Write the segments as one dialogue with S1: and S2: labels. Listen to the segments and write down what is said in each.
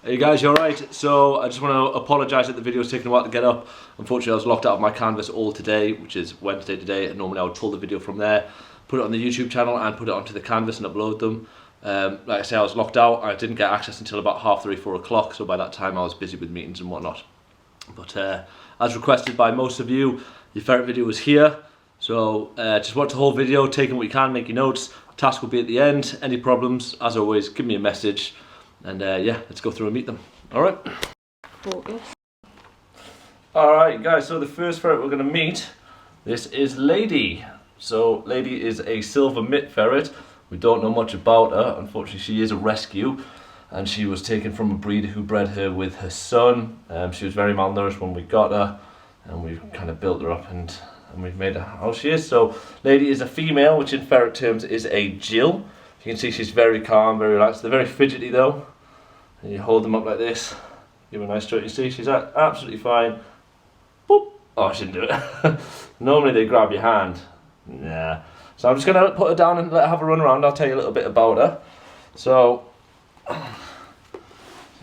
S1: Hey guys, you alright? So I just want to apologise that the video's taken a while to get up. Unfortunately I was locked out of my canvas all today, which is Wednesday today, and normally I would pull the video from there, put it on the YouTube channel and put it onto the canvas and upload them. Like I say, I was locked out. I didn't get access until about 3:30, 4 o'clock, so by that time I was busy with meetings and whatnot. But as requested by most of you, your ferret video is here. So just watch the whole video, take in what you can, make your notes. Task will be at the end. Any problems, as always, give me a message. And yeah, let's go through and meet them. Alright?
S2: Focus.
S1: Alright guys, so the first ferret we're going to meet, this is Lady. So Lady is a silver mitt ferret. We don't know much about her. Unfortunately, she is a rescue. And she was taken from a breeder who bred her with her son. She was very malnourished when we got her. And we've kind of built her up and we've made her how she is. So Lady is a female, which in ferret terms is a Jill. You can see she's very calm, very relaxed. They're very fidgety though. And you hold them up like this, give her a nice stroke. You see, she's absolutely fine. Boop. Oh, I shouldn't do it. Normally they grab your hand. Yeah. So I'm just going to put her down and let her have a run around. I'll tell you a little bit about her. So,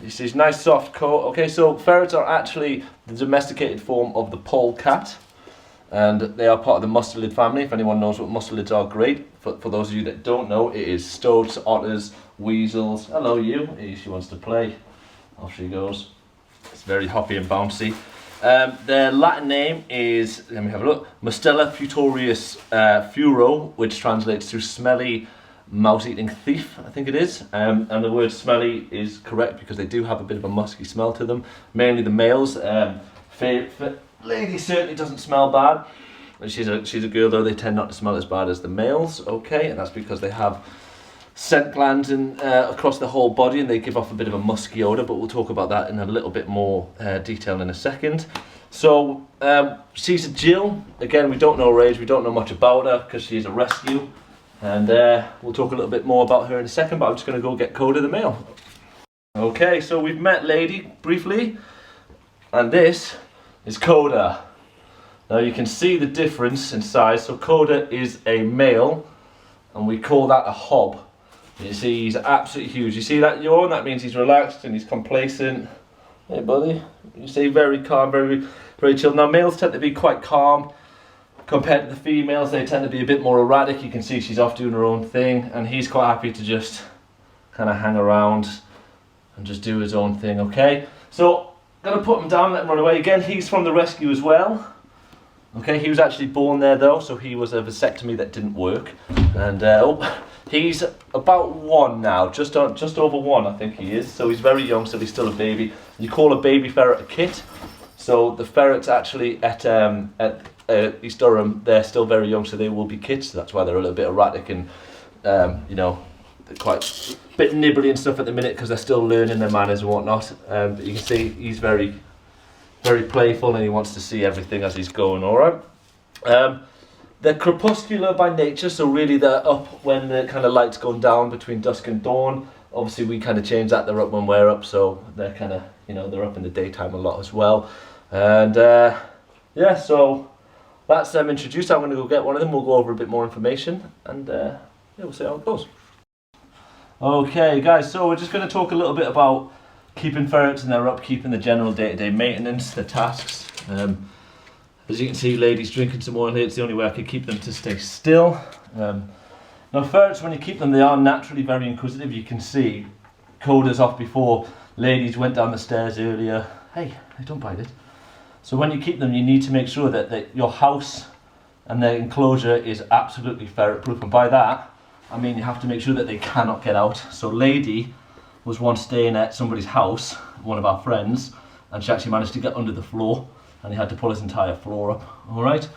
S1: you see, she's nice soft coat. Okay, so ferrets are actually the domesticated form of the polecat. And they are part of the mustelid family. If anyone knows what mustelids are, great. For those of you that don't know, it is stoats, otters, weasels. Hello you, she wants to play. Off she goes. It's very hoppy and bouncy. Their Latin name is, let me have a look, Mustela putorius furo, which translates to smelly mouse-eating thief, I think it is. And the word smelly is correct because they do have a bit of a musky smell to them. Mainly the males. Lady certainly doesn't smell bad. She's a girl though, they tend not to smell as bad as the males, okay, and that's because they have scent glands across the whole body and they give off a bit of a musky odour, but we'll talk about that in a little bit more detail in a second. So, she's a Jill. Again, we don't know her age, we don't know much about her because she's a rescue, and we'll talk a little bit more about her in a second, but I'm just going to go get Koda the male. Okay, so we've met Lady briefly, and this is Koda. Now you can see the difference in size. So Koda is a male and we call that a hob. You see he's absolutely huge. You see that yawn? That means he's relaxed and he's complacent. Hey buddy. You see very calm, very, very chill. Now males tend to be quite calm compared to the females. They tend to be a bit more erratic. You can see she's off doing her own thing and he's quite happy to just kind of hang around and just do his own thing, okay? So gonna put him down, let him run away. Again, he's from the rescue as well. Okay, he was actually born there though, so he was a vasectomy that didn't work. And he's about 1 now, just over 1 I think he is. So he's very young, so he's still a baby. You call a baby ferret a kit. So the ferrets actually at East Durham, they're still very young, so they will be kits. So that's why they're a little bit erratic and you know, they're quite a bit nibbly and stuff at the minute because they're still learning their manners and whatnot. But you can see he's very playful and he wants to see everything as he's going, alright? They're crepuscular by nature, so really they're up when the kind of light's going down between dusk and dawn. Obviously we kind of change that, they're up when we're up, so they're kind of, you know, they're up in the daytime a lot as well. And yeah, so that's them introduced. I'm going to go get one of them, we'll go over a bit more information and yeah, we'll see how it goes. Okay guys, so we're just going to talk a little bit about keeping ferrets and their upkeep and the general day-to-day maintenance, the tasks. As you can see, Lady's drinking some oil here. It's the only way I could keep them to stay still. Now ferrets, when you keep them, they are naturally very inquisitive. You can see Koda's off before. Ladies went down the stairs earlier. Hey, don't bite it. So when you keep them, you need to make sure that your house and their enclosure is absolutely ferret proof, and by that I mean you have to make sure that they cannot get out. So Lady was once staying at somebody's house, one of our friends, and she actually managed to get under the floor and he had to pull his entire floor up, alright?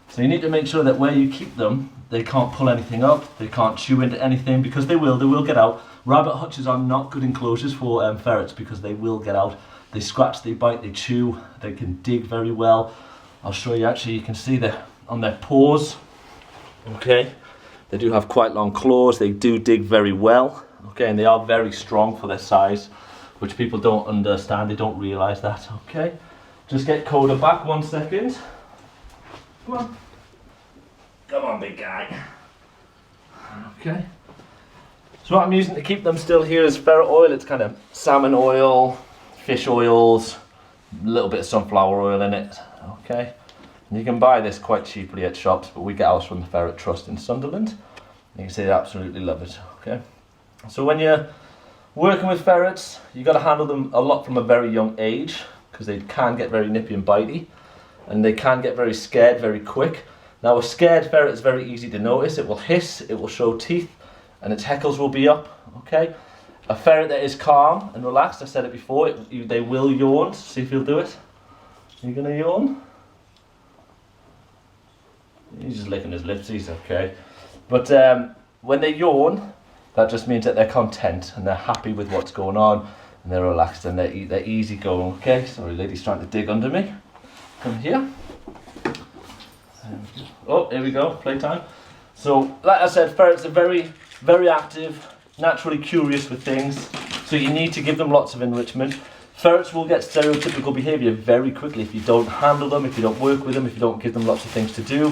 S1: So you need to make sure that where you keep them, they can't pull anything up, they can't chew into anything, because they will get out. Rabbit hutches are not good enclosures for ferrets because they will get out. They scratch, they bite, they chew, they can dig very well. I'll show you actually, you can see on their paws, okay? They do have quite long claws, they do dig very well. Okay, and they are very strong for their size, which people don't understand, they don't realise that, okay? Just get Koda back 1 second. Come on. Come on, big guy. Okay. So what I'm using to keep them still here is ferret oil. It's kind of salmon oil, fish oils, a little bit of sunflower oil in it. Okay, and you can buy this quite cheaply at shops, but we get ours from the Ferret Trust in Sunderland. You can see they absolutely love it. Okay, so when you're working with ferrets, you got to handle them a lot from a very young age, because they can get very nippy and bitey, and they can get very scared very quick. Now a scared ferret is very easy to notice. It will hiss, it will show teeth, and its heckles will be up. Okay, a ferret that is calm and relaxed, I said it before, they will yawn. See if you'll do it. Are you going to yawn? He's just licking his lips, he's okay. But when they yawn, that just means that they're content and they're happy with what's going on, and they're relaxed and they're easy going. Okay, sorry, lady's trying to dig under me. Come here. Oh, here we go, playtime. So, like I said, ferrets are very, very active, naturally curious with things, so you need to give them lots of enrichment. Ferrets will get stereotypical behaviour very quickly if you don't handle them, if you don't work with them, if you don't give them lots of things to do.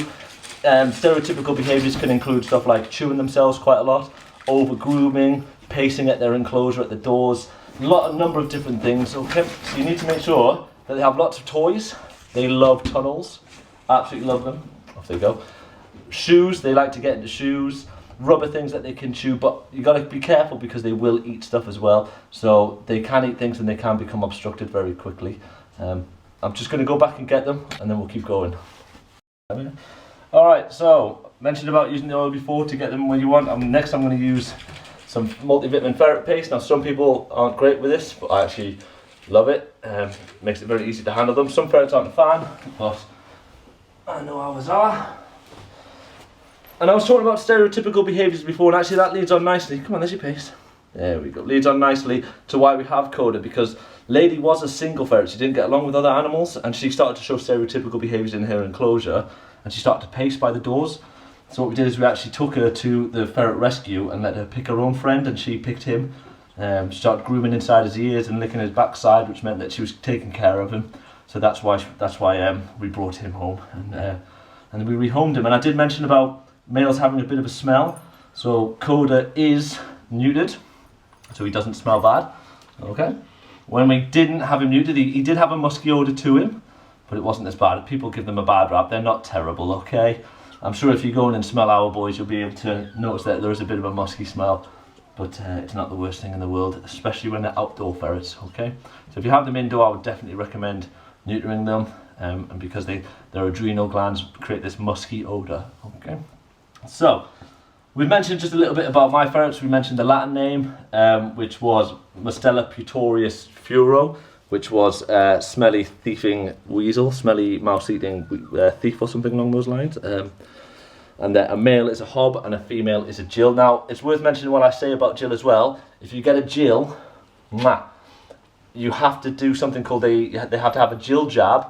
S1: Stereotypical behaviours can include stuff like chewing themselves quite a lot, over grooming, pacing at their enclosure at the doors, a number of different things. Okay, so you need to make sure that they have lots of toys. They love tunnels, absolutely love them. Off they go. Shoes, they like to get into shoes. Rubber things that they can chew, but you got to be careful because they will eat stuff as well. So they can eat things and they can become obstructed very quickly. I'm just going to go back and get them, and then we'll keep going. Alright, so mentioned about using the oil before to get them where you want. Next I'm going to use some multivitamin ferret paste. Now some people aren't great with this, but I actually love it. Makes it very easy to handle them. Some ferrets aren't a fan, but I know ours are. And I was talking about stereotypical behaviours before, and actually that leads on nicely. Come on, there's your paste. There we go. Leads on nicely to why we have Koda, because Lady was a single ferret. She didn't get along with other animals, and she started to show stereotypical behaviours in her enclosure, and she started to pace by the doors. So what we did is we actually took her to the ferret rescue and let her pick her own friend, and she picked him. She started grooming inside his ears and licking his backside, which meant that she was taking care of him. So that's why we brought him home, and then we rehomed him. And I did mention about males having a bit of a smell. So Koda is neutered, so he doesn't smell bad. Okay. When we didn't have him neutered, he did have a musky odour to him, but it wasn't as bad. People give them a bad rap. They're not terrible. Okay. I'm sure if you go in and smell our boys, you'll be able to notice that there is a bit of a musky smell, but it's not the worst thing in the world, especially when they're outdoor ferrets. Okay. So if you have them indoor, I would definitely recommend neutering them, and because their adrenal glands create this musky odour. Okay. So, we mentioned just a little bit about my ferrets. We mentioned the Latin name, which was Mustela putorius furo, which was smelly thieving weasel, smelly mouse-eating thief or something along those lines. And a male is a hob and a female is a Jill. Now, it's worth mentioning what I say about Jill as well. If you get a Jill, you have to do something called they have to have a Jill jab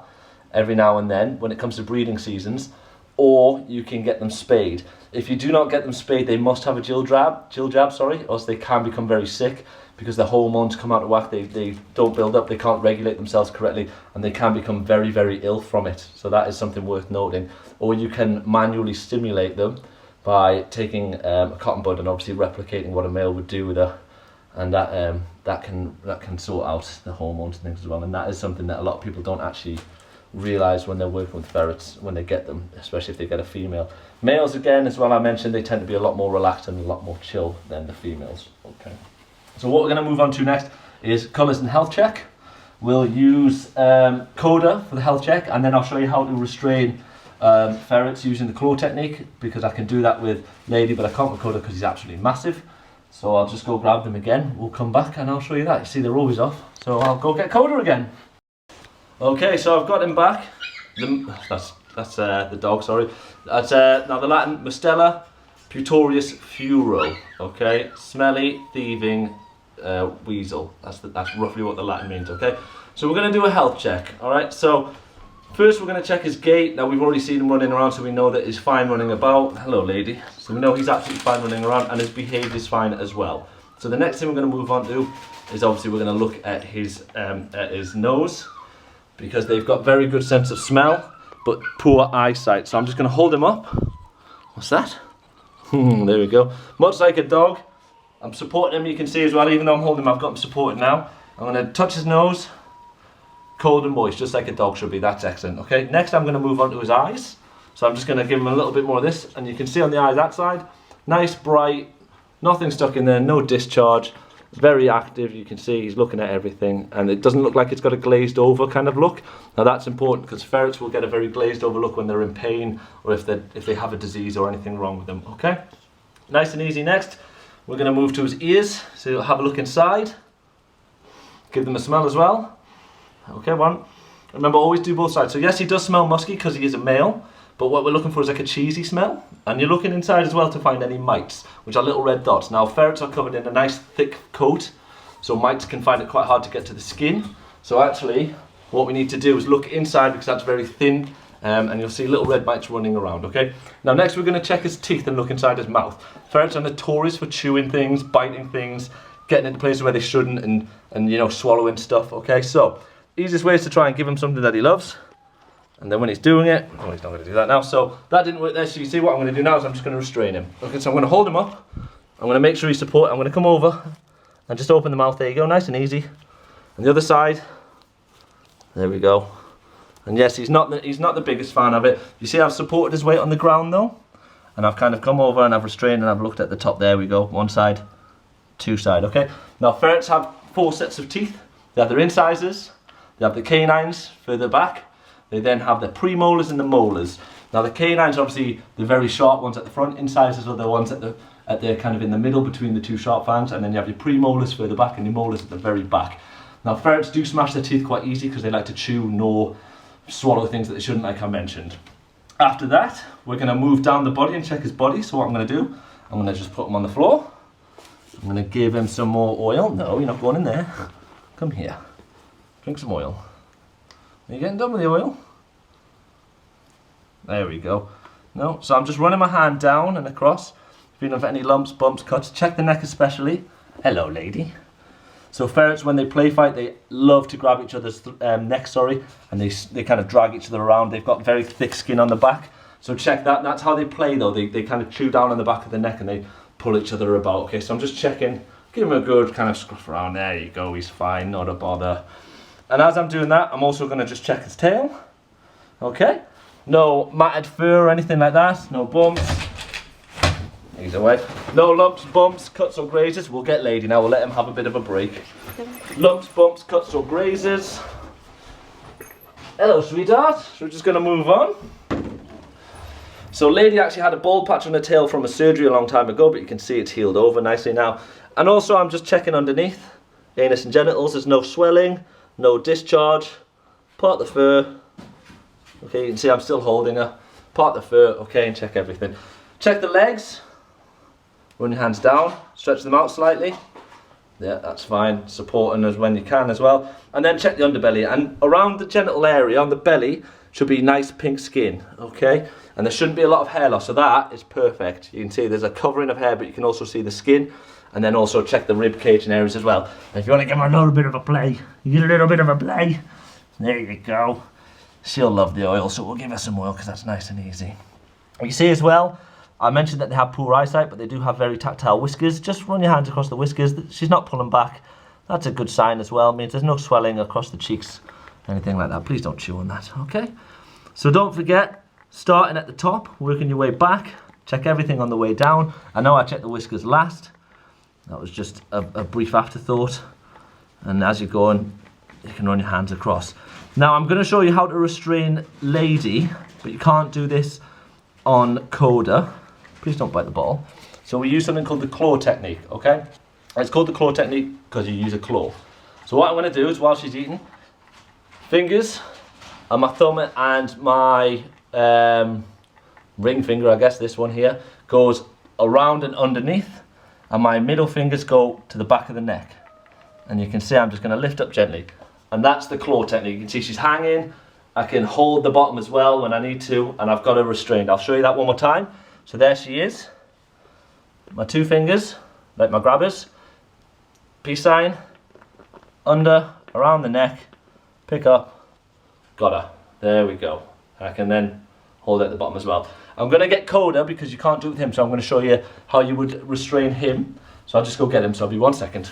S1: every now and then when it comes to breeding seasons, or you can get them spayed. If you do not get them spayed, they must have a Jill jab, or else they can become very sick because their hormones come out of whack. They don't build up, they can't regulate themselves correctly, and they can become very, very ill from it. So that is something worth noting. Or you can manually stimulate them by taking a cotton bud and obviously replicating what a male would do with her, and that can sort out the hormones and things as well. And that is something that a lot of people don't actually realise when they're working with ferrets, when they get them, especially if they get a female. Males, again, as well, I mentioned, they tend to be a lot more relaxed and a lot more chill than the females. Okay. So what we're going to move on to next is colours and health check. We'll use Koda for the health check, and then I'll show you how to restrain ferrets using the claw technique, because I can do that with Lady, but I can't with Koda because he's absolutely massive. So I'll just go grab them again. We'll come back and I'll show you that. You see, they're always off. So I'll go get Koda again. Okay, so I've got him back. That's the dog, sorry. That's now the Latin Mustela putorius furo. Okay, smelly, thieving weasel. That's roughly what the Latin means. Okay, so we're going to do a health check. All right, so first we're going to check his gait. Now we've already seen him running around, so we know that he's fine running about. Hello, lady. So we know he's absolutely fine running around, and his behaviour is fine as well. So the next thing we're going to move on to is obviously we're going to look at his nose, because they've got very good sense of smell but poor eyesight. So I'm just going to hold him up. What's that? There we go. Much like a dog, I'm supporting him, you can see as well, even though I'm holding him, I've got him supported now. I'm going to touch his nose, cold and moist, just like a dog should be. That's excellent. Okay, next I'm going to move on to his eyes. So I'm just going to give him a little bit more of this, and you can see on the eyes that side, nice, bright, nothing stuck in there, no discharge, very active. You can see he's looking at everything, and it doesn't look like it's got a glazed over kind of look. Now that's important because ferrets will get a very glazed over look when they're in pain, or if they have a disease or anything wrong with them. Okay, nice and easy. Next, we're going to move to his ears, so you'll have a look inside. Give them a smell as well. Okay, one. Remember, always do both sides. So yes, he does smell musky because he is a male, but what we're looking for is like a cheesy smell. And you're looking inside as well to find any mites, which are little red dots. Now, ferrets are covered in a nice thick coat, so mites can find it quite hard to get to the skin. So actually, what we need to do is look inside because that's very thin, and you'll see little red mites running around, okay? Now next we're going to check his teeth and look inside his mouth. Ferrets are notorious for chewing things, biting things, getting into places where they shouldn't, and you know, swallowing stuff, okay? So, easiest way is to try and give him something that he loves. And then when he's doing it, oh, he's not going to do that now. So that didn't work there. So you see what I'm going to do now is I'm just going to restrain him. Okay, so I'm going to hold him up. I'm going to make sure he's supported. I'm going to come over and just open the mouth. There you go, nice and easy. And the other side, there we go. And yes, he's not the biggest fan of it. You see I've supported his weight on the ground though. And I've kind of come over and I've restrained and I've looked at the top. There we go, one side, two side, okay? Now ferrets have 4 sets of teeth. They have their incisors, they have the canines further back. They then have the premolars and the molars. Now the canines, obviously, the very sharp ones at the front. Incisors are the ones at the kind of in the middle between the 2 sharp fangs, and then you have your premolars further back and your molars at the very back. Now ferrets do smash their teeth quite easy because they like to chew, gnaw, swallow things that they shouldn't, like I mentioned. After that, we're going to move down the body and check his body. So what I'm going to do, I'm going to just put him on the floor. I'm going to give him some more oil. No, you're not going in there. Come here. Drink some oil. Are you getting done with the oil? There we go. No, so I'm just running my hand down and across. Feeling for any lumps, bumps, cuts. Check the neck especially. Hello, lady. So ferrets, when they play fight, they love to grab each other's necks, and they kind of drag each other around. They've got very thick skin on the back. So check that. That's how they play though. They kind of chew down on the back of the neck and they pull each other about. Okay, so I'm just checking. Give him a good kind of scruff around. There you go. He's fine. Not a bother. And as I'm doing that, I'm also going to just check his tail. Okay. No matted fur or anything like that. No bumps. Either way. No lumps, bumps, cuts or grazes. We'll get lady now. We'll let him have a bit of a break. Lumps, bumps, cuts or grazes. Hello, sweetheart. So we're just going to move on. So lady actually had a bald patch on her tail from a surgery a long time ago, but you can see it's healed over nicely now. And also I'm just checking underneath. Anus and genitals. There's no swelling. No discharge. Part the fur. Okay, you can see I'm still holding her. Part the fur, okay, and check everything. Check the legs. Run your hands down. Stretch them out slightly. Yeah, that's fine. Supporting as when you can as well. And then check the underbelly. And around the genital area, on the belly, should be nice pink skin, okay? And there shouldn't be a lot of hair loss, so that is perfect. You can see there's a covering of hair, but you can also see the skin. And then also check the rib cage and areas as well. And if you want to give her a little bit of a play, you get a little bit of a play. There you go. She'll love the oil, so we'll give her some oil because that's nice and easy. You see as well, I mentioned that they have poor eyesight, but they do have very tactile whiskers. Just run your hands across the whiskers. She's not pulling back. That's a good sign as well. It means there's no swelling across the cheeks, anything like that. Please don't chew on that, okay? So don't forget, starting at the top, working your way back. Check everything on the way down. I know I checked the whiskers last. That was just a brief afterthought. And as you're going, you can run your hands across. Now I'm going to show you how to restrain lady, but you can't do this on Koda. Please don't bite the ball. So we use something called the claw technique, okay? It's called the claw technique because you use a claw. So what I'm going to do is, while she's eating, fingers and my thumb and my ring finger, I guess this one here, goes around and underneath. And my middle fingers go to the back of the neck. And you can see I'm just going to lift up gently. And that's the claw technique. You can see she's hanging. I can hold the bottom as well when I need to. And I've got her restrained. I'll show you that one more time. So there she is. My 2 fingers, like my grabbers. Peace sign. Under, around the neck. Pick up. Got her. There we go. I can then hold it at the bottom as well. I'm going to get Koda because you can't do it with him, so I'm going to show you how you would restrain him. So I'll just go get him, so I'll be 1 second.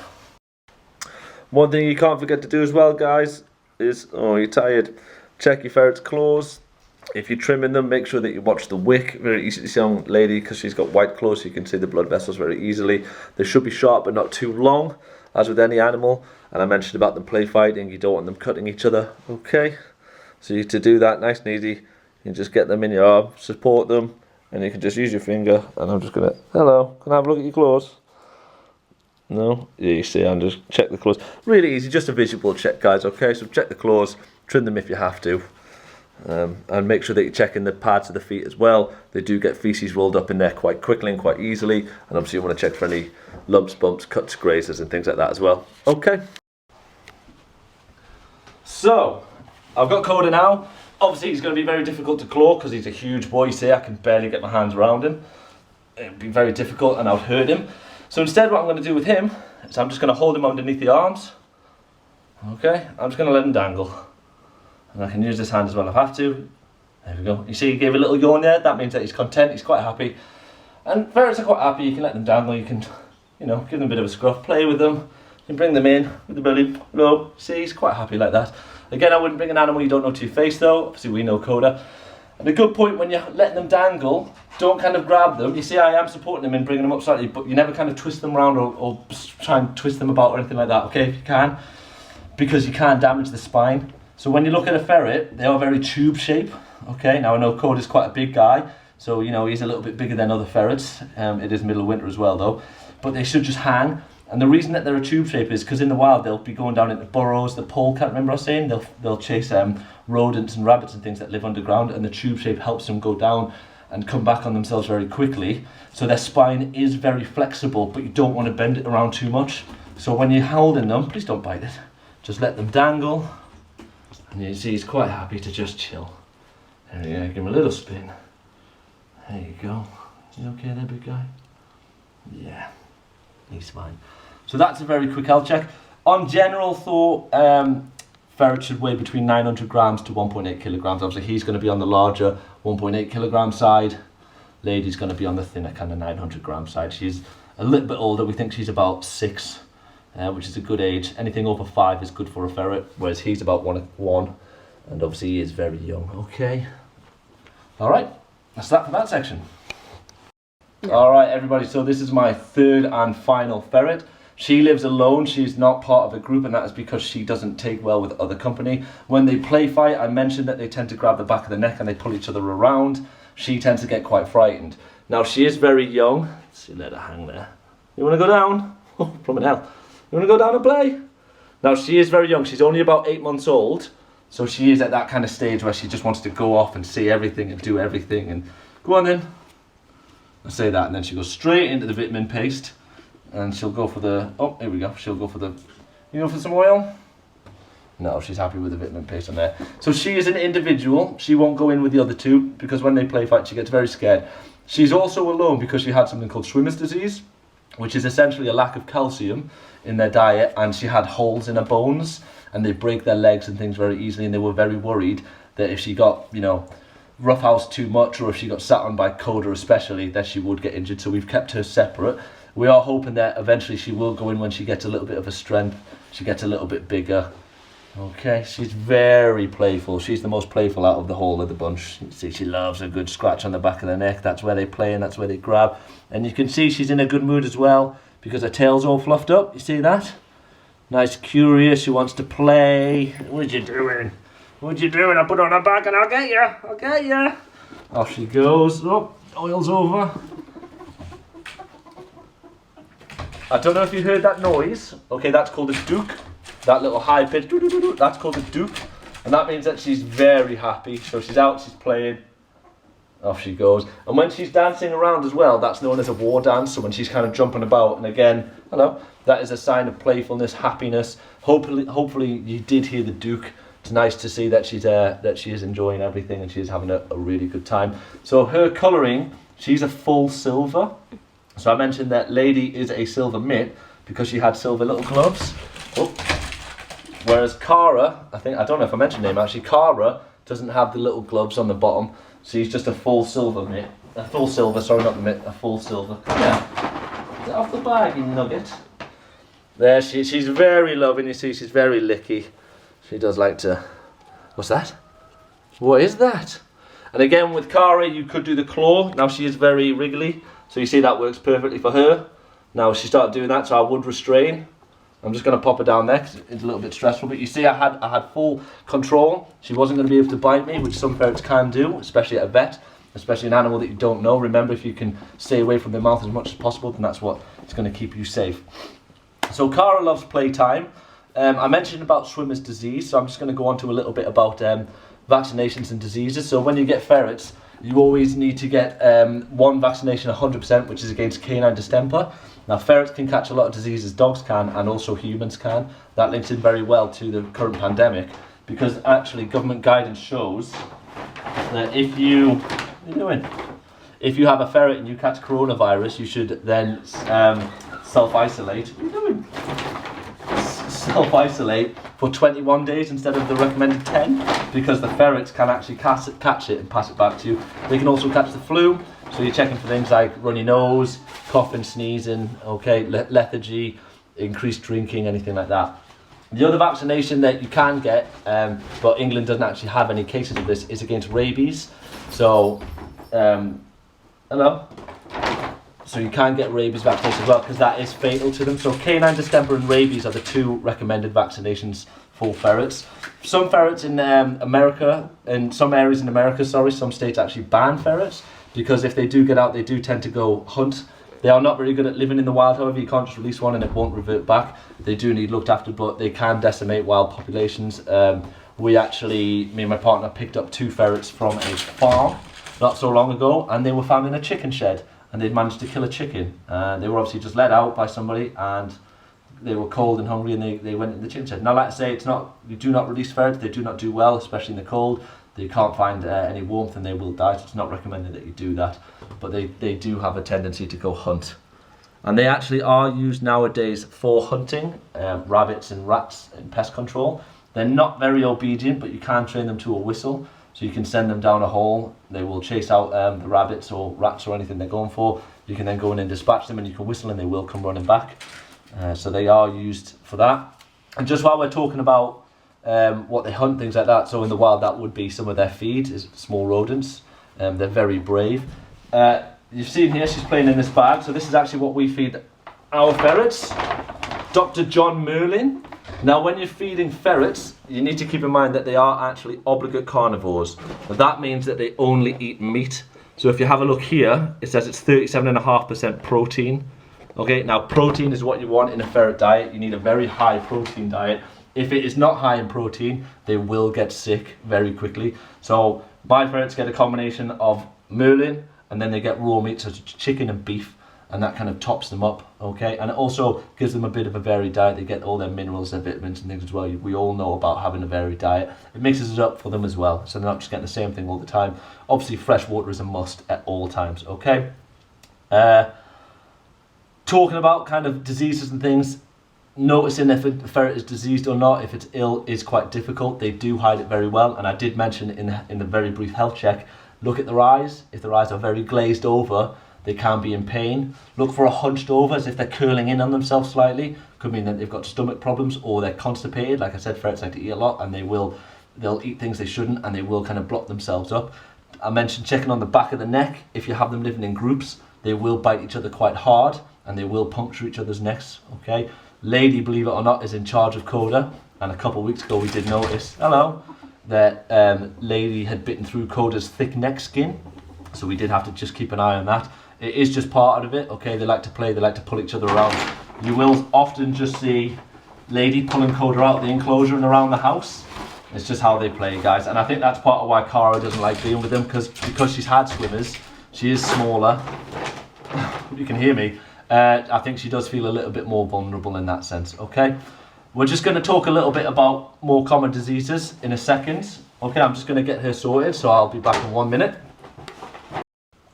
S1: One thing you can't forget to do as well, guys, is, oh, you're tired, check your ferret's claws. If you're trimming them, make sure that you watch the wick. Very easy to see on lady because she's got white claws, so you can see the blood vessels very easily. They should be sharp but not too long, as with any animal. And I mentioned about them play fighting, you don't want them cutting each other. Okay, so to do that nice and easy, you just get them in your arm, support them, and you can just use your finger. And I'm just gonna, hello, can I have a look at your claws? No? Yeah, you see, I'm just check the claws. Really easy, just a visual check, guys, okay? So check the claws, trim them if you have to. And make sure that you're checking the pads of the feet as well. They do get feces rolled up in there quite quickly and quite easily. And obviously you want to check for any lumps, bumps, cuts, grazes and things like that as well. Okay. So, I've got Koda now. Obviously he's going to be very difficult to claw because he's a huge boy. You see, I can barely get my hands around him. It'd be very difficult and I would hurt him. So instead what I'm going to do with him is I'm just going to hold him underneath the arms. Okay, I'm just going to let him dangle. And I can use this hand as well if I have to. There we go. You see he gave a little yawn there. That means that he's content, he's quite happy. And ferrets are quite happy. You can let them dangle, you can, you know, give them a bit of a scruff, play with them. You can bring them in with the belly. Hello. See, he's quite happy like that. Again, I wouldn't bring an animal you don't know to your face though. Obviously we know Koda. And a good point when you're letting them dangle, don't kind of grab them. You see I am supporting them and bringing them up slightly, but you never kind of twist them around or try and twist them about or anything like that, okay, if you can. Because you can damage the spine. So when you look at a ferret, they are very tube shape. Okay, now I know Koda's quite a big guy, so you know he's a little bit bigger than other ferrets. It is middle of winter as well though, but they should just hang. And the reason that they're a tube shape is because in the wild they'll be going down into burrows. The polecat, remember I was saying, they'll chase rodents and rabbits and things that live underground, and the tube shape helps them go down and come back on themselves very quickly. So their spine is very flexible, but you don't want to bend it around too much. So when you're holding them, please don't bite it. Just let them dangle. And you see he's quite happy to just chill. There we go, give him a little spin. There you go. You okay there, big guy? Yeah, he's fine. So that's a very quick health check. On general thought, ferrets should weigh between 900 grams to 1.8 kilograms. Obviously he's going to be on the larger 1.8 kilogram side. Lady's going to be on the thinner kind of 900 gram side. She's a little bit older. We think she's about 6. Which is a good age. Anything over 5 is good for a ferret, whereas he's about one, and obviously he is very young. Okay. All right. That's that for that section. Yeah. All right, everybody. So this is my third and final ferret. She lives alone. She's not part of a group, and that is because she doesn't take well with other company. When they play fight, I mentioned that they tend to grab the back of the neck and they pull each other around. She tends to get quite frightened. Now she is very young. Let's see, let her hang there. You want to go down? Oh, from an L. You want to go down and play? Now she is very young, she's only about 8 months old, so she is at that kind of stage where she just wants to go off and see everything and do everything and go on then. I say that and then she goes straight into the vitamin paste and she'll go for the, oh here we go, she'll go for the, you go for some oil? No, she's happy with the vitamin paste on there. So she is an individual, she won't go in with the other two because when they play fight she gets very scared. She's also alone because she had something called swimmer's disease, which is essentially a lack of calcium in their diet, and she had holes in her bones and they break their legs and things very easily, and they were very worried that if she got, you know, roughhoused too much or if she got sat on by Koda especially, that she would get injured. So we've kept her separate. We are hoping that eventually she will go in when she gets a little bit of a strength, she gets a little bit bigger. Okay, she's very playful. She's the most playful out of the whole of the bunch. You see, she loves a good scratch on the back of the neck. That's where they play and that's where they grab. And you can see she's in a good mood as well because her tail's all fluffed up. You see that? Nice, curious. She wants to play. What you doing? What you doing? I'll put her on her back and I'll get you. I'll get you. Off she goes. Oh, oil's over. I don't know if you heard that noise. Okay, that's called a duke. That little high pitch, that's called a duke. And that means that she's very happy. So she's out, she's playing. Off she goes. And when she's dancing around as well, that's known as a war dance. So when she's kind of jumping about, and again, hello, that is a sign of playfulness, happiness. Hopefully you did hear the duke. It's nice to see that she is enjoying everything and she is having a really good time. So her colouring, she's a full silver. So I mentioned that lady is a silver mitt because she had silver little gloves. Oh. Whereas Cara, I don't know if I mentioned her name actually, Cara doesn't have the little gloves on the bottom. She's just a full silver mitt. A full silver, sorry, not the mitt, a full silver. Yeah. Get off the bag, you nugget. There, she's very loving, you see, she's very licky. She does like to... What's that? What is that? And again, with Cara, you could do the claw. Now, she is very wriggly, so you see that works perfectly for her. Now, she started doing that, so I would restrain. I'm just going to pop her down there because it's a little bit stressful. But you see, I had full control. She wasn't going to be able to bite me, which some ferrets can do, especially at a vet, especially an animal that you don't know. Remember, if you can stay away from their mouth as much as possible, then that's what is going to keep you safe. So Cara loves playtime. I mentioned about swimmer's disease, so I'm just going to go on to a little bit about vaccinations and diseases. So when you get ferrets, you always need to get one vaccination 100%, which is against canine distemper. Now, ferrets can catch a lot of diseases, dogs can, and also humans can. That links in very well to the current pandemic, because actually government guidance shows that if you... What are you doing? If you have a ferret and you catch coronavirus, you should then self-isolate. What are you doing? Self-isolate for 21 days instead of the recommended 10, because the ferrets can actually catch it and pass it back to you. They can also catch the flu, so you're checking for things like runny nose, coughing, sneezing, okay, lethargy, increased drinking, anything like that. The other vaccination that you can get, but England doesn't actually have any cases of this, is against rabies. So, hello? So you can get rabies vaccination as well, because that is fatal to them. So canine distemper and rabies are the two recommended vaccinations for ferrets. Some ferrets in America, in some areas in America, some states actually ban ferrets, because if they do get out, they do tend to go hunt. They are not very good at living in the wild, however. You can't just release one and it won't revert back. They do need looked after, but they can decimate wild populations. We actually, me and my partner, picked up 2 ferrets from a farm not so long ago, and they were found in a chicken shed, and they'd managed to kill a chicken. They were obviously just let out by somebody, and they were cold and hungry, and they went in the chicken shed. Now, like I say, it's not, you do not release ferrets. They do not do well, especially in the cold. They can't find any warmth and they will die, so it's not recommended that you do that. But they do have a tendency to go hunt. And they actually are used nowadays for hunting, rabbits and rats in pest control. They're not very obedient, but you can train them to a whistle. So you can send them down a hole, they will chase out the rabbits or rats or anything they're going for. You can then go in and dispatch them, and you can whistle and they will come running back. So they are used for that. And just while we're talking about what they hunt, things like that, so in the wild that would be some of their feed, is small rodents. They're very brave. You've seen here she's playing in this bag, so this is actually what we feed our ferrets. Dr. John Merlin. Now, when you're feeding ferrets, you need to keep in mind that they are actually obligate carnivores. Now, that means that they only eat meat. So if you have a look here, it says it's 37.5% protein. Okay, now protein is what you want in a ferret diet. You need a very high protein diet. If it is not high in protein, they will get sick very quickly. So my ferrets get a combination of Merlin, and then they get raw meat, such as chicken and beef, and that kind of tops them up, okay? And it also gives them a bit of a varied diet. They get all their minerals, their vitamins and things as well. We all know about having a varied diet. It mixes it up for them as well, so they're not just getting the same thing all the time. Obviously, fresh water is a must at all times, okay? Talking about kind of diseases and things, noticing if a ferret is diseased or not, if it's ill, is quite difficult. They do hide it very well, and I did mention in the very brief health check, look at their eyes. If their eyes are very glazed over, they can be in pain. Look for a hunched over, as if they're curling in on themselves slightly. Could mean that they've got stomach problems, or they're constipated. Like I said, ferrets like to eat a lot, and they'll eat things they shouldn't, and they will kind of block themselves up. I mentioned checking on the back of the neck. If you have them living in groups, they will bite each other quite hard, and they will puncture each other's necks, okay? Lady, believe it or not, is in charge of Koda, and a couple of weeks ago we did notice, that Lady had bitten through Koda's thick neck skin, so we did have to just keep an eye on that. It is just part of it, okay? They like to play, they like to pull each other around. You will often just see Lady pulling Koda out the enclosure and around the house. It's just how they play, guys, and I think that's part of why Cara doesn't like being with them, because she's had swimmers, she is smaller. You can hear me. I think she does feel a little bit more vulnerable in that sense, okay? We're just going to talk a little bit about more common diseases in a second. Okay, I'm just going to get her sorted, so I'll be back in 1 minute.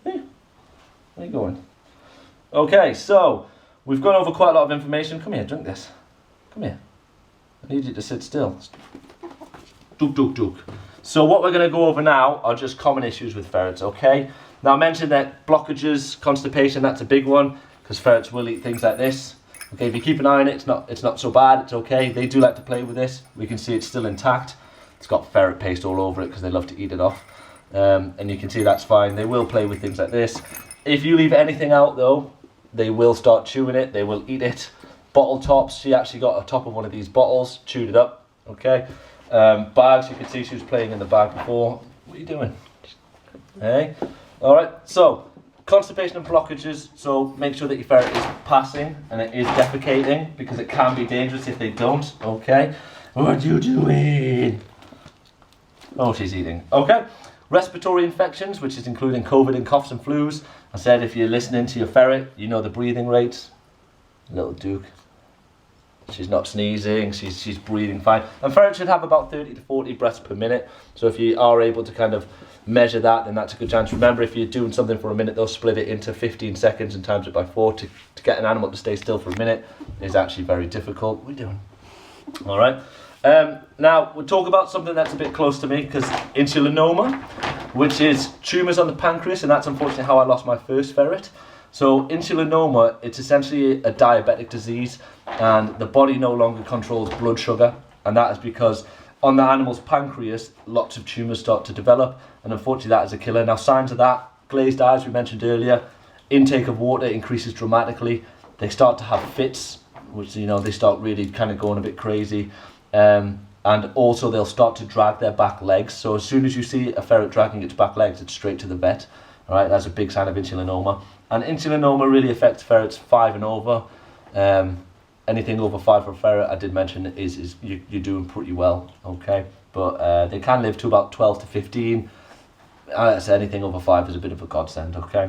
S1: Hey, where are you going? Okay, so we've gone over quite a lot of information. Come here, drink this. Come here. I need you to sit still. Dook, dook, dook. So what we're going to go over now are just common issues with ferrets, okay? Now I mentioned that blockages, constipation, that's a big one, because ferrets will eat things like this. Okay, if you keep an eye on it, it's not so bad, it's okay. They do like to play with this. We can see it's still intact. It's got ferret paste all over it because they love to eat it off. And you can see that's fine. They will play with things like this. If you leave anything out though, they will start chewing it, they will eat it. Bottle tops, she actually got a top of one of these bottles, chewed it up, okay. Bags, you can see she was playing in the bag before. What are you doing? Hey, all right, so constipation and blockages, so make sure that your ferret is passing and it is defecating because it can be dangerous if they don't, okay. What are you doing? Oh, she's eating, okay. Respiratory infections, which is including COVID and coughs and flus. I said if you're listening to your ferret, you know the breathing rates. Little Duke. She's not sneezing, she's breathing fine. And ferrets should have about 30 to 40 breaths per minute. So if you are able to kind of measure that, then that's a good chance. Remember, if you're doing something for a minute, they'll split it into 15 seconds and times it by 4. To get an animal to stay still for a minute is actually very difficult. What are you doing? All right. Now, we'll talk about something that's a bit close to me, because insulinoma, which is tumours on the pancreas, and that's unfortunately how I lost my first ferret. So insulinoma, it's essentially a diabetic disease, and the body no longer controls blood sugar, and that is because on the animal's pancreas, lots of tumours start to develop, and unfortunately that is a killer. Now, signs of that, glazed eyes, we mentioned earlier, intake of water increases dramatically, they start to have fits, which, you know, they start really kind of going a bit crazy. And also they'll start to drag their back legs. So as soon as you see a ferret dragging its back legs, it's straight to the vet. All right, that's a big sign of insulinoma. And insulinoma really affects ferrets 5 and over. Anything over 5 for a ferret, I did mention, is you're doing pretty well. Okay, but they can live to about 12 to 15. So anything over 5 is a bit of a godsend. Okay.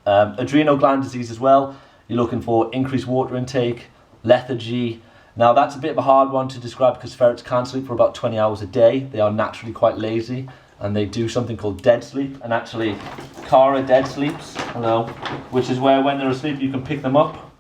S1: Adrenal gland disease as well. You're looking for increased water intake, lethargy. Now that's a bit of a hard one to describe because ferrets can't sleep for about 20 hours a day. They are naturally quite lazy and they do something called dead sleep. And actually, Cara dead sleeps, hello, which is where when they're asleep you can pick them up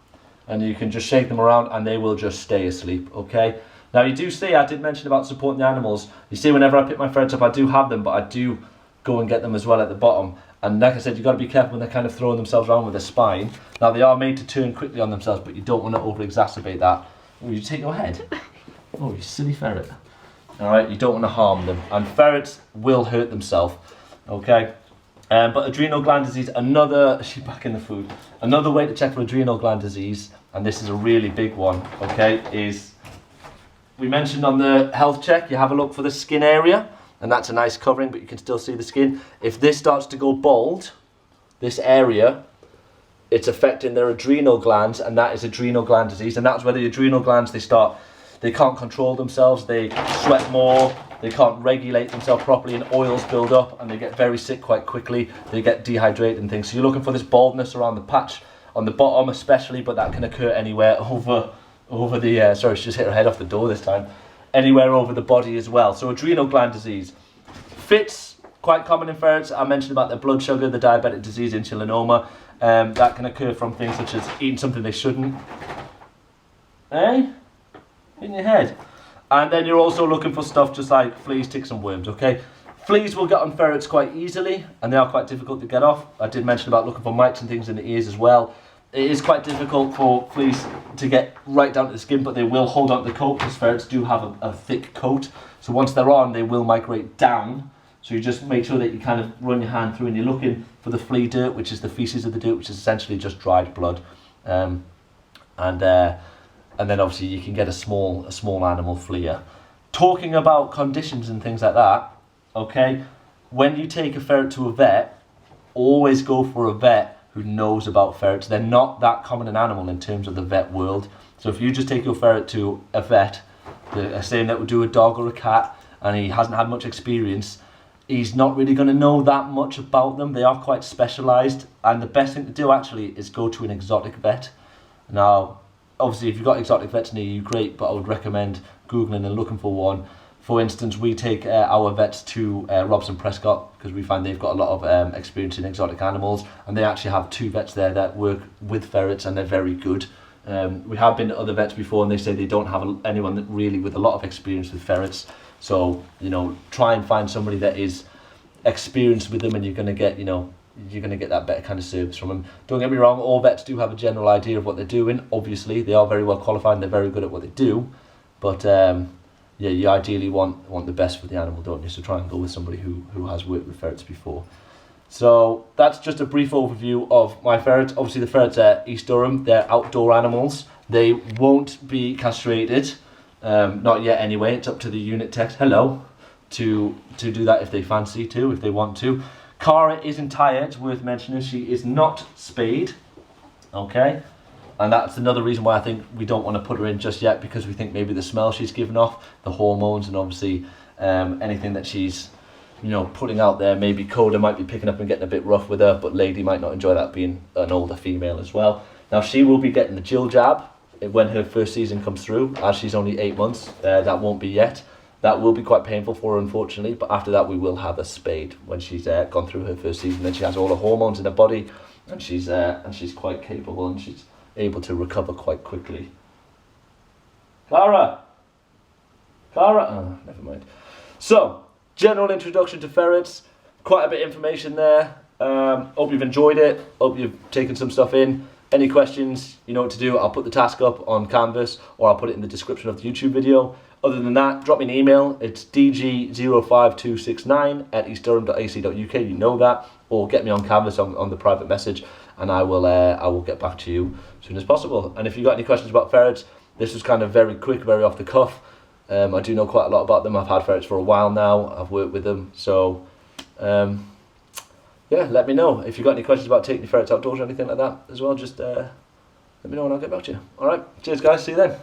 S1: and you can just shake them around and they will just stay asleep, okay? Now you do see, I did mention about supporting the animals. You see, whenever I pick my ferrets up, I do have them, but I do go and get them as well at the bottom. And like I said, you've got to be careful when they're kind of throwing themselves around with their spine. Now they are made to turn quickly on themselves, but you don't want to over-exacerbate that. Oh, you take your head? Oh, you silly ferret. Alright, you don't want to harm them. And ferrets will hurt themselves, okay? But adrenal gland disease, she's back in the food. Another way to check for adrenal gland disease, and this is a really big one, okay, is we mentioned on the health check, you have a look for the skin area, and that's a nice covering, but you can still see the skin. If this starts to go bald, this area, it's affecting their adrenal glands, and that is adrenal gland disease. And that's where the adrenal glands, they can't control themselves, they sweat more, they can't regulate themselves properly, and oils build up, and they get very sick quite quickly. They get dehydrated and things. So you're looking for this baldness around the patch, on the bottom especially, but that can occur anywhere over the, sorry, she just hit her head off the door this time, anywhere over the body as well. So adrenal gland disease. Fits, quite common in ferrets. I mentioned about their blood sugar, the diabetic disease, insulinoma. That can occur from things such as eating something they shouldn't. In your head. And then you're also looking for stuff just like fleas, ticks and worms, okay? Fleas will get on ferrets quite easily and they are quite difficult to get off. I did mention about looking for mites and things in the ears as well. It is quite difficult for fleas to get right down to the skin, but they will hold on to the coat because ferrets do have a thick coat. So once they're on, they will migrate down. So you just make sure that you kind of run your hand through and you're looking for the flea dirt, which is the feces of the dirt, which is essentially just dried blood. And then obviously you can get a small animal flea. Talking about conditions and things like that, okay, when you take a ferret to a vet, always go for a vet who knows about ferrets. They're not that common an animal in terms of the vet world. So if you just take your ferret to a vet, the same that would do a dog or a cat, and he hasn't had much experience, he's not really going to know that much about them. They are quite specialised, and the best thing to do actually is go to an exotic vet. Now, obviously if you've got exotic vets near you, great, but I would recommend Googling and looking for one. For instance, we take our vets to Robson Prescott because we find they've got a lot of experience in exotic animals, and they actually have 2 vets there that work with ferrets and they're very good. We have been to other vets before and they say they don't have anyone that really with a lot of experience with ferrets. So, you know, try and find somebody that is experienced with them, and you're going to get, you know, you're going to get that better kind of service from them. Don't get me wrong, all vets do have a general idea of what they're doing. Obviously, they are very well qualified and they're very good at what they do. But yeah, you ideally want the best for the animal, don't you? So try and go with somebody who has worked with ferrets before. So that's just a brief overview of my ferrets. Obviously, the ferrets are East Durham. They're outdoor animals. They won't be castrated, not yet anyway. It's up to the unit tech, hello, to do that if they fancy to, if they want to. Cara is entire, it's worth mentioning. She is not spayed, okay? And that's another reason why I think we don't want to put her in just yet, because we think maybe the smell she's giving off, the hormones, and obviously anything that she's, you know, putting out there. Maybe Koda might be picking up and getting a bit rough with her, but Lady might not enjoy that, being an older female as well. Now she will be getting the Jill jab when her first season comes through, as she's only 8 months. That won't be yet. That will be quite painful for her, unfortunately, but after that we will have her spayed when she's gone through her first season. Then she has all the hormones in her body, and she's quite capable, and she's able to recover quite quickly. Cara! Oh, never mind. So, general introduction to ferrets. Quite a bit of information there. Hope you've enjoyed it. Hope you've taken some stuff in. Any questions, you know what to do. I'll put the task up on Canvas, or I'll put it in the description of the YouTube video. Other than that, drop me an email. It's dg05269@eastdurham.ac.uk. You know that. Or get me on Canvas on the private message, and I will get back to you as soon as possible. And if you've got any questions about ferrets, this was kind of very quick, very off the cuff. I do know quite a lot about them. I've had ferrets for a while now. I've worked with them. So, yeah, let me know. If you've got any questions about taking your ferrets outdoors or anything like that as well, just let me know and I'll get back to you. All right. Cheers, guys. See you then.